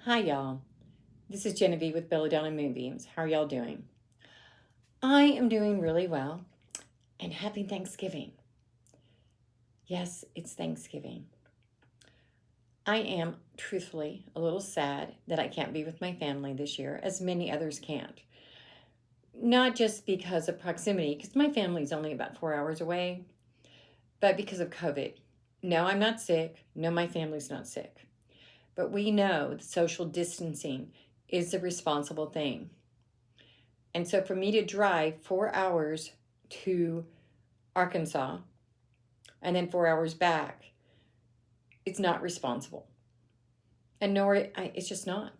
Hi, y'all. This is Genevieve with Belladonna and Moonbeams. How are y'all doing? I am doing really well, and happy Thanksgiving. Yes, it's Thanksgiving. I am truthfully a little sad that I can't be with my family this year, as many others can't. Not just because of proximity, because my family's only about 4 hours away, but because of COVID. No, I'm not sick. No, my family's not sick. But we know that social distancing is the responsible thing. And so for me to drive 4 hours to Arkansas and then 4 hours back, it's not responsible. And it's just not.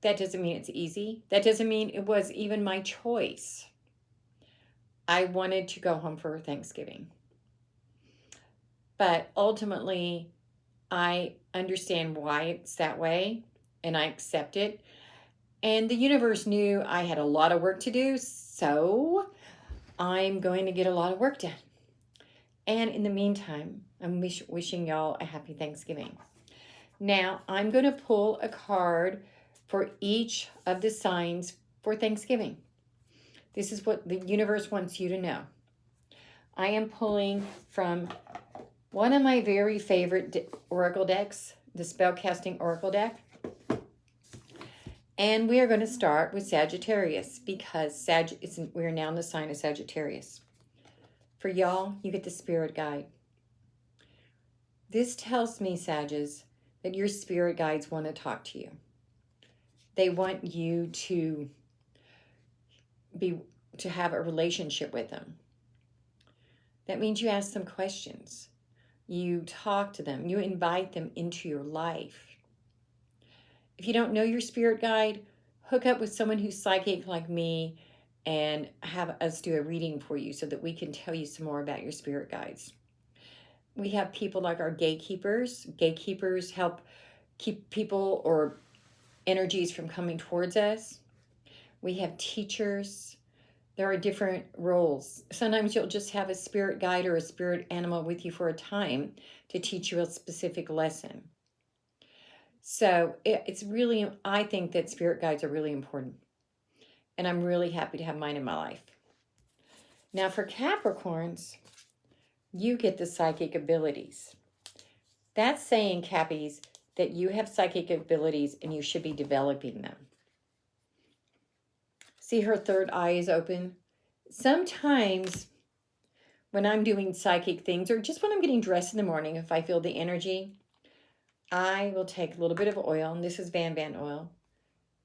That doesn't mean it's easy. That doesn't mean it was even my choice. I wanted to go home for Thanksgiving. But ultimately, I understand why it's that way and I accept it. And the universe knew I had a lot of work to do, so I'm going to get a lot of work done. And in the meantime, I'm wishing y'all a happy Thanksgiving. Now, I'm going to pull a card for each of the signs for Thanksgiving. This is what the universe wants you to know. I am pulling from one of my very favorite oracle decks, the Spellcasting Oracle deck. And we are going to start with Sagittarius because we're now in the sign of Sagittarius. For y'all, you get the spirit guide. This tells me, Sagittarius, that your spirit guides want to talk to you. They want you to have a relationship with them. That means you ask them questions. You talk to them. You invite them into your life. If you don't know your spirit guide, hook up with someone who's psychic like me and have us do a reading for you so that we can tell you some more about your spirit guides. We have people like our gatekeepers. Gatekeepers help keep people or energies from coming towards us. We have teachers. There are different roles. Sometimes you'll just have a spirit guide or a spirit animal with you for a time to teach you a specific lesson. So it's really, I think that spirit guides are really important. And I'm really happy to have mine in my life. Now for Capricorns, you get the psychic abilities. That's saying, Cappies, that you have psychic abilities and you should be developing them. See, her third eye is open. Sometimes when I'm doing psychic things or just when I'm getting dressed in the morning, if I feel the energy, I will take a little bit of oil, and this is Van oil,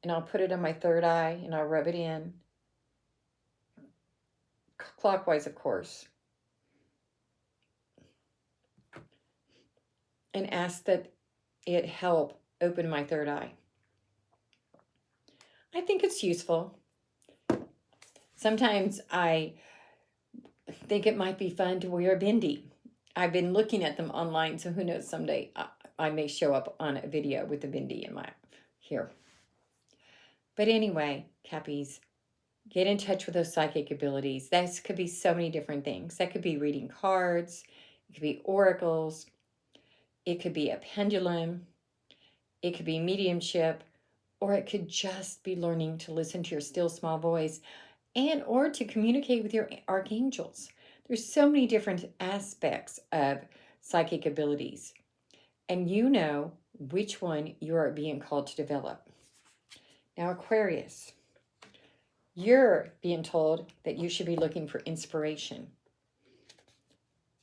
and I'll put it on my third eye and I'll rub it in. Clockwise, of course. And ask that it help open my third eye. I think it's useful. Sometimes I think it might be fun to wear a bindi. I've been looking at them online, so who knows, someday I may show up on a video with a bindi in my here. But anyway, Cappies, get in touch with those psychic abilities. That could be so many different things. That could be reading cards. It could be oracles. It could be a pendulum. It could be mediumship. Or it could just be learning to listen to your still small voice and or to communicate with your archangels. There's so many different aspects of psychic abilities. And you know which one you are being called to develop. Now, Aquarius, you're being told that you should be looking for inspiration.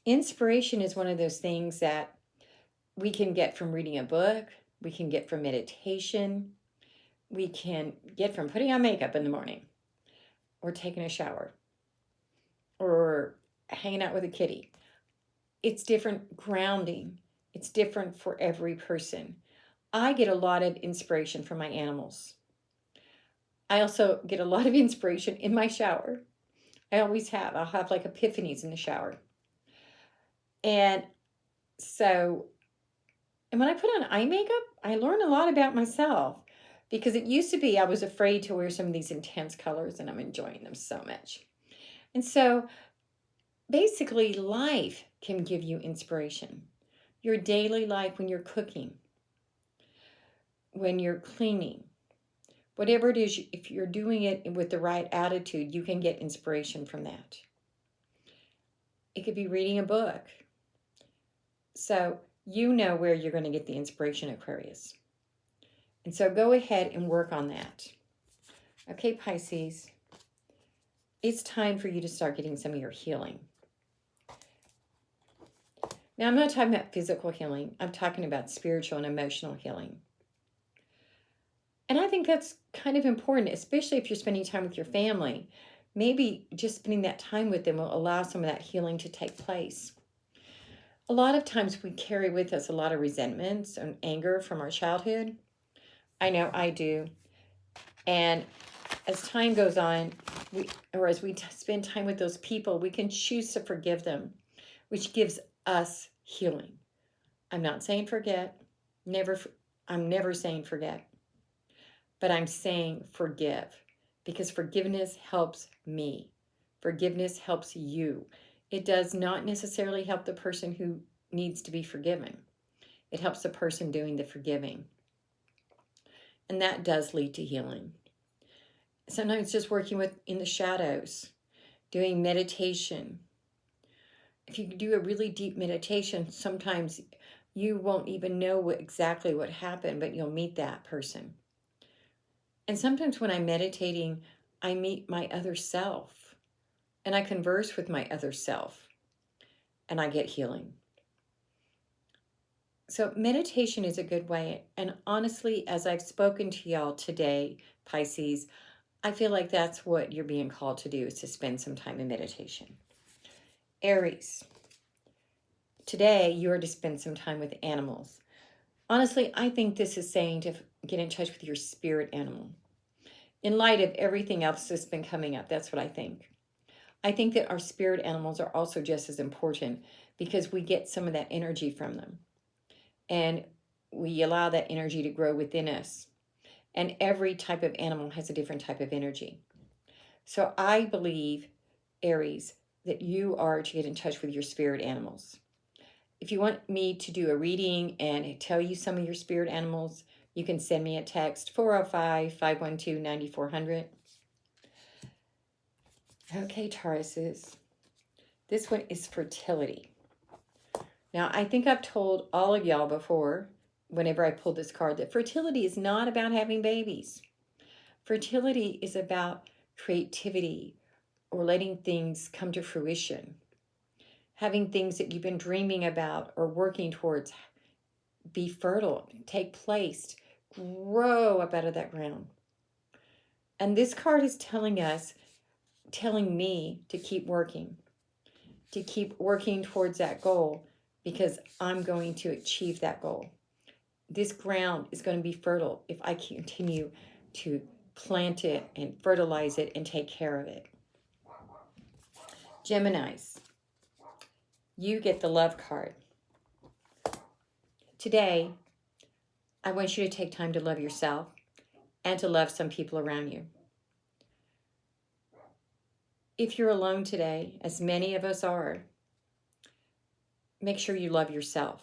Inspiration is one of those things that we can get from reading a book, we can get from meditation, we can get from putting on makeup in the morning, or taking a shower, or hanging out with a kitty. It's different grounding. It's different for every person. I get a lot of inspiration from my animals. I also get a lot of inspiration in my shower. I always have. I'll have like epiphanies in the shower. And when I put on eye makeup, I learn a lot about myself because it used to be I was afraid to wear some of these intense colors, and I'm enjoying them so much. And so basically, life can give you inspiration. Your daily life when you're cooking. when you're cleaning, whatever it is, if you're doing it with the right attitude, you can get inspiration from that. It could be reading a book. So you know where you're going to get the inspiration, Aquarius. And so go ahead and work on that. Okay, Pisces, it's time for you to start getting some of your healing. Now, I'm not talking about physical healing. I'm talking about spiritual and emotional healing. And I think that's kind of important, especially if you're spending time with your family. Maybe just spending that time with them will allow some of that healing to take place. A lot of times we carry with us a lot of resentments and anger from our childhood. I know I do. And as time goes on, as we spend time with those people, we can choose to forgive them, which gives us healing. I'm not saying forget. I'm never saying forget. But I'm saying forgive, because forgiveness helps me. Forgiveness helps you. It does not necessarily help the person who needs to be forgiven. It helps the person doing the forgiving. And that does lead to healing. Sometimes just working in the shadows, doing meditation. If you do a really deep meditation, sometimes you won't even know exactly what happened, but you'll meet that person. And sometimes when I'm meditating, I meet my other self and I converse with my other self and I get healing. So meditation is a good way. And honestly, as I've spoken to y'all today, Pisces, I feel like that's what you're being called to do, is to spend some time in meditation. Aries, today you're to spend some time with animals. Honestly, I think this is saying to get in touch with your spirit animal. In light of everything else that's been coming up, that's what I think. I think that our spirit animals are also just as important, because we get some of that energy from them. And we allow that energy to grow within us. And every type of animal has a different type of energy. So I believe, Aries, that you are to get in touch with your spirit animals. If you want me to do a reading and tell you some of your spirit animals, you can send me a text, 405-512-9400. Okay, Tauruses. This one is fertility. Now, I think I've told all of y'all before, whenever I pulled this card, that fertility is not about having babies. Fertility is about creativity, or letting things come to fruition. Having things that you've been dreaming about or working towards be fertile, take place, grow up out of that ground. And this card is telling me to keep working towards that goal, because I'm going to achieve that goal. This ground is going to be fertile if I continue to plant it and fertilize it and take care of it. Geminis, you get the love card. Today, I want you to take time to love yourself and to love some people around you. If you're alone today, as many of us are, make sure you love yourself.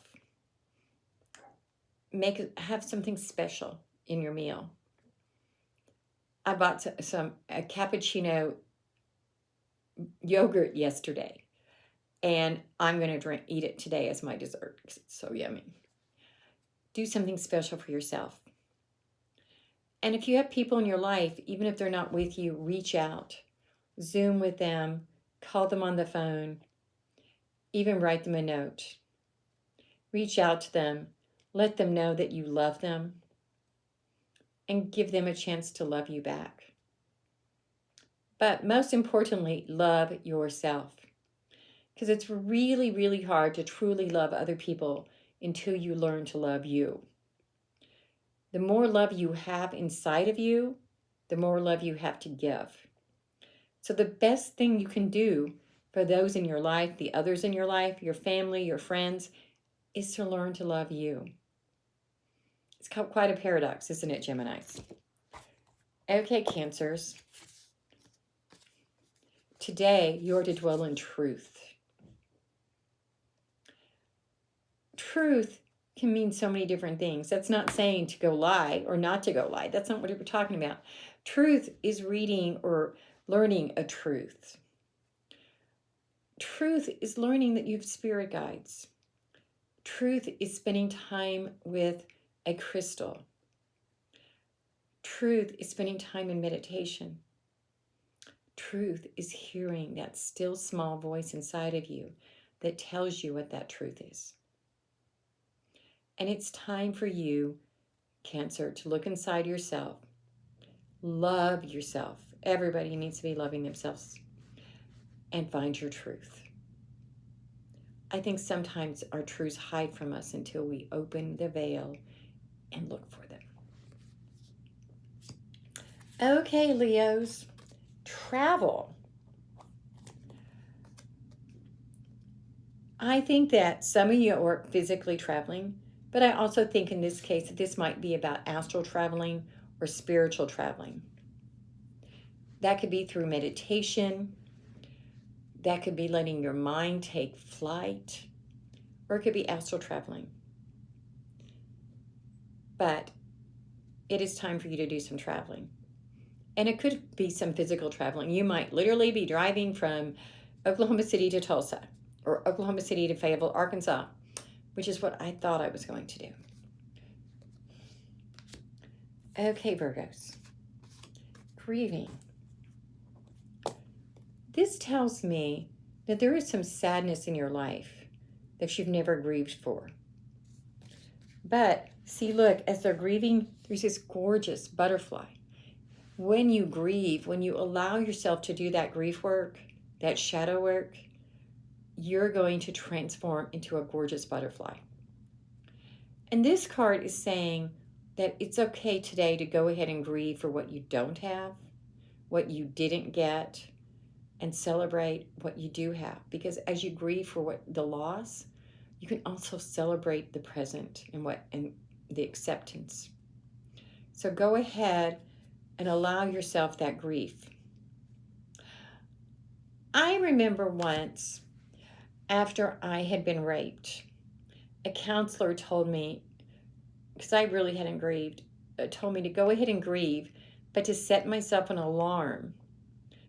Have something special in your meal. I bought a cappuccino yogurt yesterday, and I'm going to eat it today as my dessert. It's so yummy. Do something special for yourself. And if you have people in your life, even if they're not with you, reach out. Zoom with them, call them on the phone, even write them a note. Reach out to them, let them know that you love them, and give them a chance to love you back. But most importantly, love yourself. Because it's really, really hard to truly love other people until you learn to love you. The more love you have inside of you, the more love you have to give. So the best thing you can do for those in your life, the others in your life, your family, your friends, is to learn to love you. It's quite a paradox, isn't it, Geminis? Okay, Cancers. Today, you're to dwell in truth. Truth can mean so many different things. That's not saying to go lie or not to go lie. That's not what we're talking about. Truth is reading or learning a truth. Truth is learning that you have spirit guides. Truth is spending time with a crystal. Truth is spending time in meditation. Truth is hearing that still small voice inside of you that tells you what that truth is. And it's time for you, Cancer, to look inside yourself. Love yourself. Everybody needs to be loving themselves. And find your truth. I think sometimes our truths hide from us until we open the veil and look for them. Okay, Leos, travel. I think that some of you are physically traveling, but I also think in this case that this might be about astral traveling or spiritual traveling. That could be through meditation. That could be letting your mind take flight, or it could be astral traveling. But it is time for you to do some traveling. And it could be some physical traveling. You might literally be driving from Oklahoma City to Tulsa, or Oklahoma City to Fayetteville, Arkansas, which is what I thought I was going to do. Okay, Virgos. Grieving. This tells me that there is some sadness in your life that you've never grieved for. But see, look, as they're grieving, there's this gorgeous butterfly. When you grieve, when you allow yourself to do that grief work, that shadow work, you're going to transform into a gorgeous butterfly. And this card is saying that it's okay today to go ahead and grieve for what you don't have, what you didn't get, and celebrate what you do have. Because as you grieve for what the loss, you can also celebrate the present and the acceptance. So go ahead and allow yourself that grief. I remember once, after I had been raped, a counselor told me, because I really hadn't grieved, told me to go ahead and grieve, but to set myself an alarm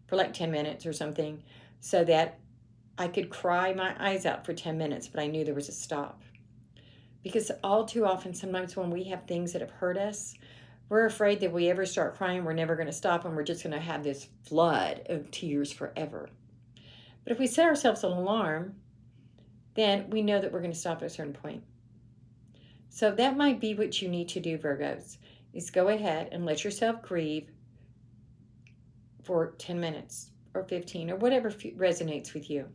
for like 10 minutes or something, so that I could cry my eyes out for 10 minutes, but I knew there was a stop. Because all too often, sometimes when we have things that have hurt us, we're afraid that if we ever start crying, we're never going to stop, and we're just going to have this flood of tears forever. But if we set ourselves an alarm, then we know that we're going to stop at a certain point. So that might be what you need to do, Virgos, is go ahead and let yourself grieve for 10 minutes or 15 or whatever resonates with you.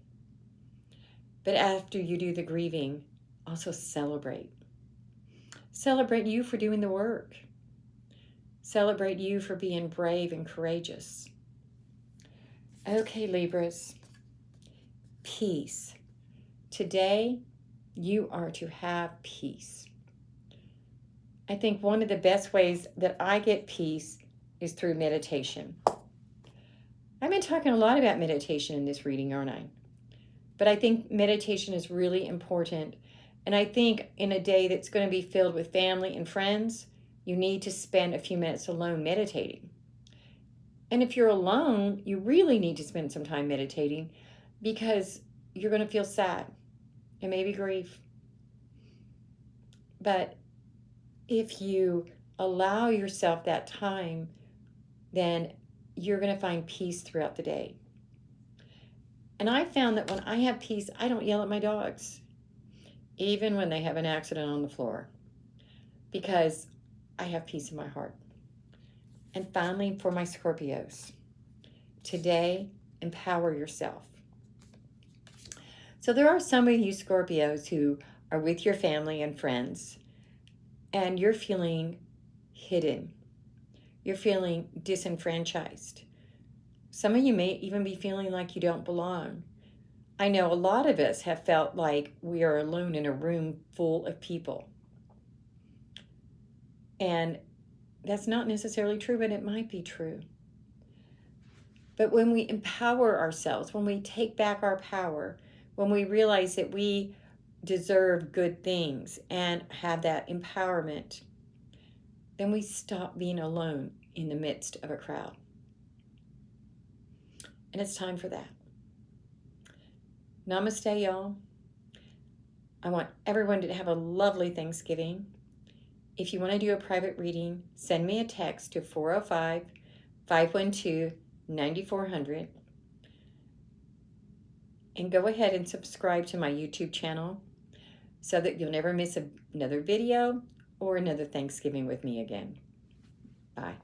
But after you do the grieving, also celebrate. Celebrate you for doing the work. Celebrate you for being brave and courageous. Okay, Libras. Peace. Today, you are to have peace. I think one of the best ways that I get peace is through meditation. I've been talking a lot about meditation in this reading, aren't I? But I think meditation is really important. And I think in a day that's going to be filled with family and friends, you need to spend a few minutes alone meditating. And if you're alone, you really need to spend some time meditating, because you're going to feel sad and maybe grief. But if you allow yourself that time, then you're going to find peace throughout the day. And I found that when I have peace, I don't yell at my dogs, even when they have an accident on the floor, because I have peace in my heart. And finally, for my Scorpios, today, empower yourself. So there are some of you Scorpios who are with your family and friends, and you're feeling hidden. You're feeling disenfranchised. Some of you may even be feeling like you don't belong. I know a lot of us have felt like we are alone in a room full of people. And that's not necessarily true, but it might be true. But when we empower ourselves, when we take back our power, when we realize that we deserve good things and have that empowerment, then we stop being alone in the midst of a crowd. And it's time for that. Namaste, y'all. I want everyone to have a lovely Thanksgiving. If you want to do a private reading, send me a text to 405-512-9400. And go ahead and subscribe to my YouTube channel so that you'll never miss another video or another Thanksgiving with me again. Bye.